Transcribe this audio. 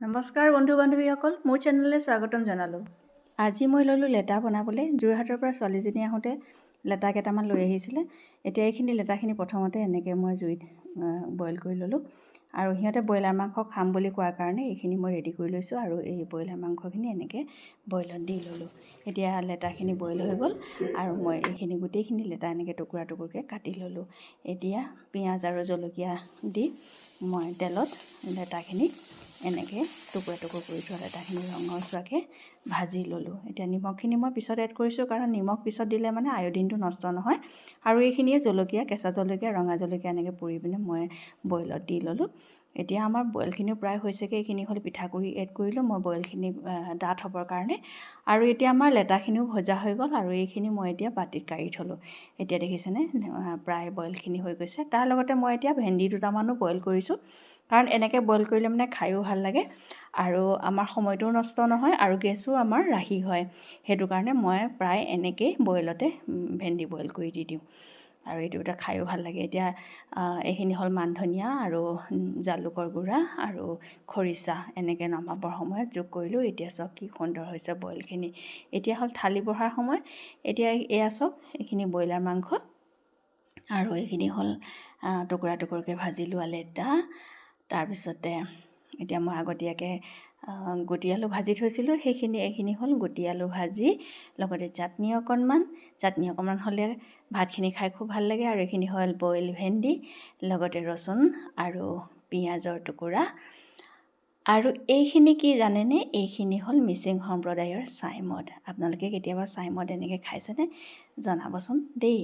নমস্কাৰ বন্ধু বান্ধৱীসকল, মোৰ চেনেললৈ স্বাগতম জনালোঁ। আজি মই ল'লোঁ লেটা বনাবলৈ। যোৰহাটৰ পৰা ছোৱালীজনী আহোঁতে লেটা কেইটামান লৈ আহিছিলে। এতিয়া এইখিনি লেটাখিনি প্ৰথমতে এনেকৈ মই জুইত বইল কৰি ল'লোঁ আৰু সিহঁতে ব্ৰইলাৰ মাংস খাম বুলি কোৱাৰ কাৰণে এইখিনি মই ৰেডি কৰি লৈছোঁ আৰু এই ব্ৰইলাৰ মাংসখিনি এনেকৈ বইলত দি ল'লোঁ। এতিয়া লেটাখিনি বইল হৈ গ'ল আৰু মই এইখিনি গোটেইখিনি লেটা এনেকৈ টুকুৰা টুকুৰকৈ কাটি ল'লোঁ। এতিয়া পিঁয়াজ আৰু জলকীয়া দি মই তেলত লেটাখিনি এনেকৈ টুকুৰা টুকুৰ কৰি থোৱা লেটাখিনি ৰঙচুৱাকৈ ভাজি ল'লোঁ। এতিয়া নিমখখিনি মই পিছত এড কৰিছোঁ, কাৰণ নিমখ পিছত দিলে মানে আয়ডিনটো নষ্ট নহয়। আৰু এইখিনিয়ে জলকীয়া, কেঁচা জলকীয়া, ৰঙা জলকীয়া এনেকৈ পুৰি পিনে মই বইলত দি ল'লোঁ। এতিয়া আমাৰ বইলখিনিও প্ৰায় হৈছেগৈ। এইখিনি হ'ল পিঠাগুড়ি এড কৰিলোঁ মই বইলখিনি ডাঠ হ'বৰ কাৰণে। আৰু এতিয়া আমাৰ লেটাখিনিও ভজা হৈ গ'ল আৰু এইখিনি মই এতিয়া বাতিত কাঢ়ি থ'লোঁ। এতিয়া দেখিছেনে প্ৰায় বইলখিনি হৈ গৈছে। তাৰ লগতে মই এতিয়া ভেন্দি দুটামানো বইল কৰিছোঁ, কাৰণ এনেকৈ বইল কৰিলে মানে খায়ো ভাল লাগে আৰু আমাৰ সময়টোও নষ্ট নহয় আৰু গেছো আমাৰ ৰাহি হয়। সেইটো কাৰণে মই প্ৰায় এনেকৈয়ে বইলতে ভেন্দি বইল কৰি দি দিওঁ আৰু এইটো এটা খায়ো ভাল লাগে। এতিয়া এইখিনি হ'ল মান ধনিয়া আৰু জালুকৰ গুড়া আৰু খৰিচা এনেকৈ নমাবৰ সময়ত যোগ কৰিলোঁ। এতিয়া চাওক কি সুন্দৰ হৈছে বইলখিনি। এতিয়া হ'ল থালি বঢ়াৰ সময়। এতিয়া এয়া চাওক, এইখিনি ব্ৰইলাৰ মাংস আৰু এইখিনি হ'ল টুকুৰা টুকুৰকৈ ভাজি লোৱা লেটা। তাৰপিছতে এতিয়া মই আগতীয়াকৈ গুটি আলু ভাজি থৈছিলোঁ, এইখিনি হ'ল গুটি আলু ভাজি, লগতে চাটনি অকণমান হ'লে ভাতখিনি খাই খুব ভাল লাগে। আৰু এইখিনি হ'ল বইল ভেন্দি, লগতে ৰচুন আৰু পিঁয়াজৰ টুকুৰা। আৰু এইখিনি কি জানেনে? এইখিনি হ'ল মিচিং সম্প্ৰদায়ৰ ছাই মদ। আপোনালোকে কেতিয়াবা ছাই মদ এনেকৈ খাইছেনে? জনাবচোন দেই।